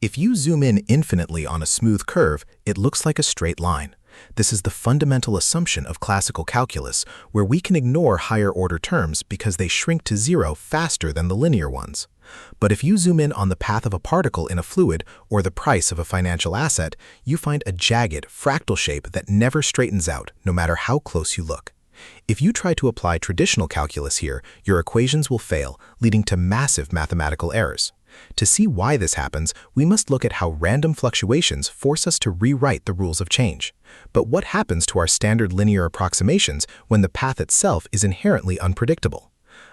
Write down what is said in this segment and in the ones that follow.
If you zoom in infinitely on a smooth curve, it looks like a straight line. This is the fundamental assumption of classical calculus, where we can ignore higher-order terms because they shrink to zero faster than the linear ones. But if you zoom in on the path of a particle in a fluid or the price of a financial asset, you find a jagged, fractal shape that never straightens out, no matter how close you look. If you try to apply traditional calculus here, your equations will fail, leading to massive mathematical errors. To see why this happens, we must look at how random fluctuations force us to rewrite the rules of change. But what happens to our standard linear approximations when the path itself is inherently unpredictable?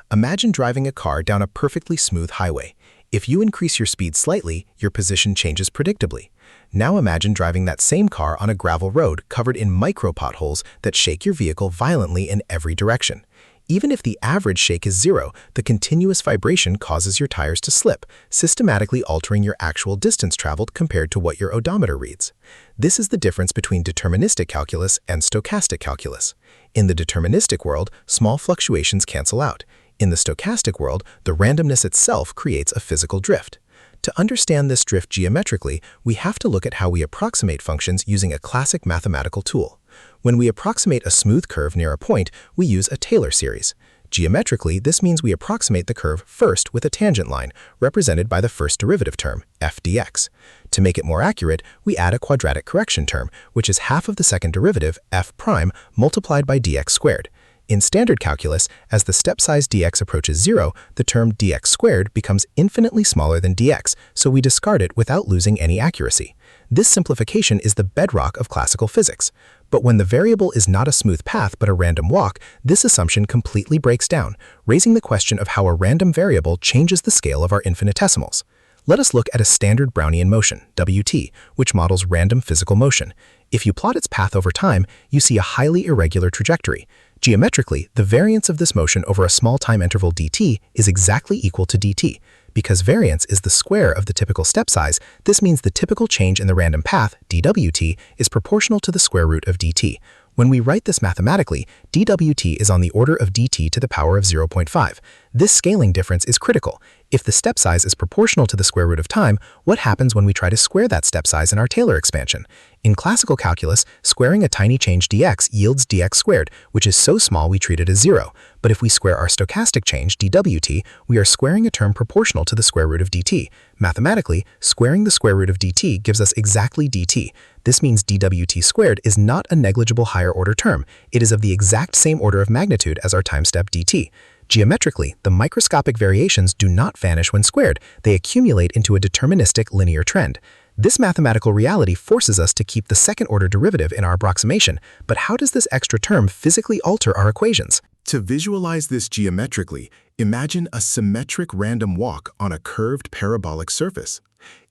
Imagine driving a car down a perfectly smooth highway. If you increase your speed slightly, your position changes predictably. Now imagine driving that same car on a gravel road covered in micro potholes that shake your vehicle violently in every direction. Even if the average shake is zero, the continuous vibration causes your tires to slip, systematically altering your actual distance traveled compared to what your odometer reads. This is the difference between deterministic calculus and stochastic calculus. In the deterministic world, small fluctuations cancel out. In the stochastic world, the randomness itself creates a physical drift. To understand this drift geometrically, we have to look at how we approximate functions using a classic mathematical tool. When we approximate a smooth curve near a point, we use a Taylor series. Geometrically, this means we approximate the curve first with a tangent line, represented by the first derivative term, f dx. To make it more accurate, we add a quadratic correction term, which is half of the second derivative, f prime, multiplied by dx squared. In standard calculus, as the step size dx approaches zero, the term dx squared becomes infinitely smaller than dx, so we discard it without losing any accuracy. This simplification is the bedrock of classical physics. But when the variable is not a smooth path but a random walk, this assumption completely breaks down, raising the question of how a random variable changes the scale of our infinitesimals. Let us look at a standard Brownian motion, Wt, which models random physical motion. If you plot its path over time, you see a highly irregular trajectory. Geometrically, the variance of this motion over a small time interval dt is exactly equal to dt. Because variance is the square of the typical step size, this means the typical change in the random path, dwt, is proportional to the square root of dt. When we write this mathematically, dwt is on the order of dt to the power of 0.5. This scaling difference is critical. If the step size is proportional to the square root of time, what happens when we try to square that step size in our Taylor expansion? In classical calculus, squaring a tiny change dx yields dx squared, which is so small we treat it as zero. But if we square our stochastic change, dwt, we are squaring a term proportional to the square root of dt. Mathematically, squaring the square root of dt gives us exactly dt. This means dwt squared is not a negligible higher-order term. It is of the exact same order of magnitude as our time step dt. Geometrically, the microscopic variations do not vanish when squared. They accumulate into a deterministic linear trend. This mathematical reality forces us to keep the second-order derivative in our approximation. But how does this extra term physically alter our equations? To visualize this geometrically, imagine a symmetric random walk on a curved parabolic surface.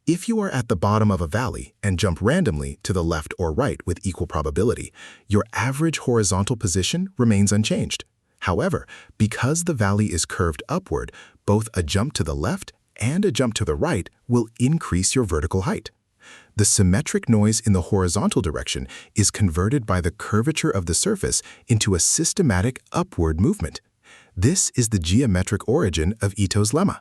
If you are at the bottom of a valley and jump randomly to the left or right with equal probability, your average horizontal position remains unchanged. However, because the valley is curved upward, both a jump to the left and a jump to the right will increase your vertical height. The symmetric noise in the horizontal direction is converted by the curvature of the surface into a systematic upward movement. This is the geometric origin of Ito's lemma.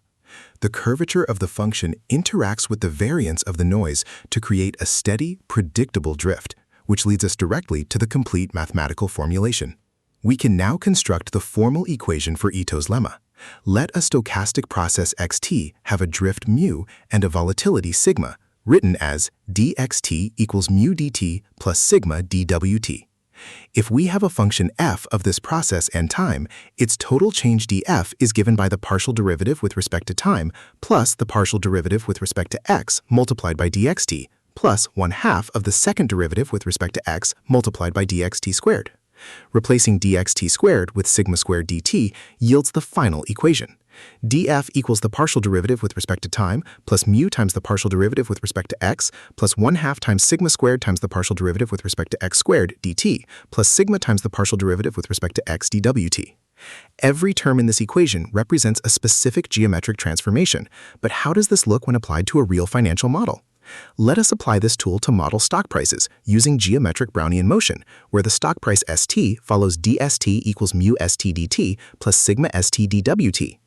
The curvature of the function interacts with the variance of the noise to create a steady, predictable drift, which leads us directly to the complete mathematical formulation. We can now construct the formal equation for Ito's lemma. Let a stochastic process xt have a drift mu and a volatility sigma, written as dxt equals mu dt plus sigma dwt. If we have a function f of this process and time, its total change df is given by the partial derivative with respect to time plus the partial derivative with respect to x multiplied by dxt plus 1/2 of the second derivative with respect to x multiplied by dxt squared. Replacing dxt squared with sigma squared dt yields the final equation. df equals the partial derivative with respect to time plus mu times the partial derivative with respect to x plus 1/2 times sigma squared times the partial derivative with respect to x squared dt plus sigma times the partial derivative with respect to x dwt. Every term in this equation represents a specific geometric transformation, but how does this look when applied to a real financial model? Let us apply this tool to model stock prices using geometric Brownian motion, where the stock price st follows dst equals mu st dt plus sigma st dwt.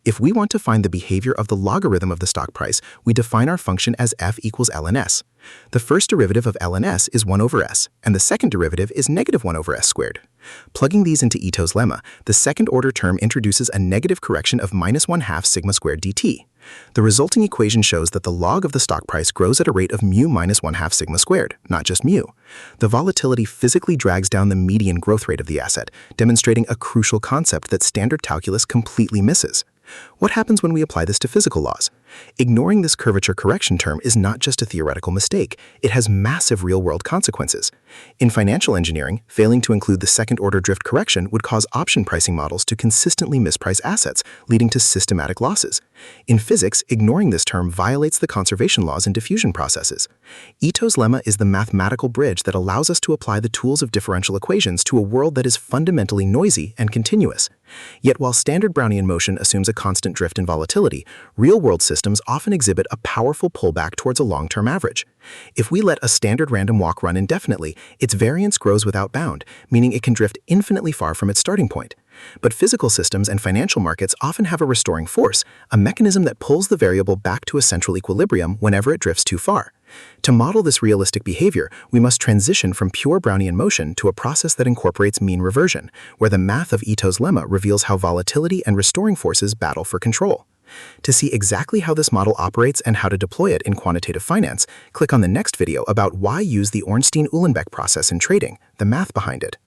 If we want to find the behavior of the logarithm of the stock price, we define our function as f equals ln s. The first derivative of ln s is 1 over s, and the second derivative is negative 1 over s squared. Plugging these into Ito's lemma, the second-order term introduces a negative correction of minus 1/2 sigma squared dt. The resulting equation shows that the log of the stock price grows at a rate of mu minus 1/2 sigma squared, not just mu. The volatility physically drags down the median growth rate of the asset, demonstrating a crucial concept that standard calculus completely misses. What happens when we apply this to physical laws? Ignoring this curvature correction term is not just a theoretical mistake, it has massive real-world consequences. In financial engineering, failing to include the second-order drift correction would cause option pricing models to consistently misprice assets, leading to systematic losses. In physics, ignoring this term violates the conservation laws in diffusion processes. Ito's lemma is the mathematical bridge that allows us to apply the tools of differential equations to a world that is fundamentally noisy and continuous. Yet while standard Brownian motion assumes a constant drift in volatility, real-world systems often exhibit a powerful pullback towards a long-term average. If we let a standard random walk run indefinitely, its variance grows without bound, meaning it can drift infinitely far from its starting point. But physical systems and financial markets often have a restoring force, a mechanism that pulls the variable back to a central equilibrium whenever it drifts too far. To model this realistic behavior, we must transition from pure Brownian motion to a process that incorporates mean reversion, where the math of Ito's lemma reveals how volatility and restoring forces battle for control. To see exactly how this model operates and how to deploy it in quantitative finance, click on the next video about why use the Ornstein-Uhlenbeck process in trading, the math behind it.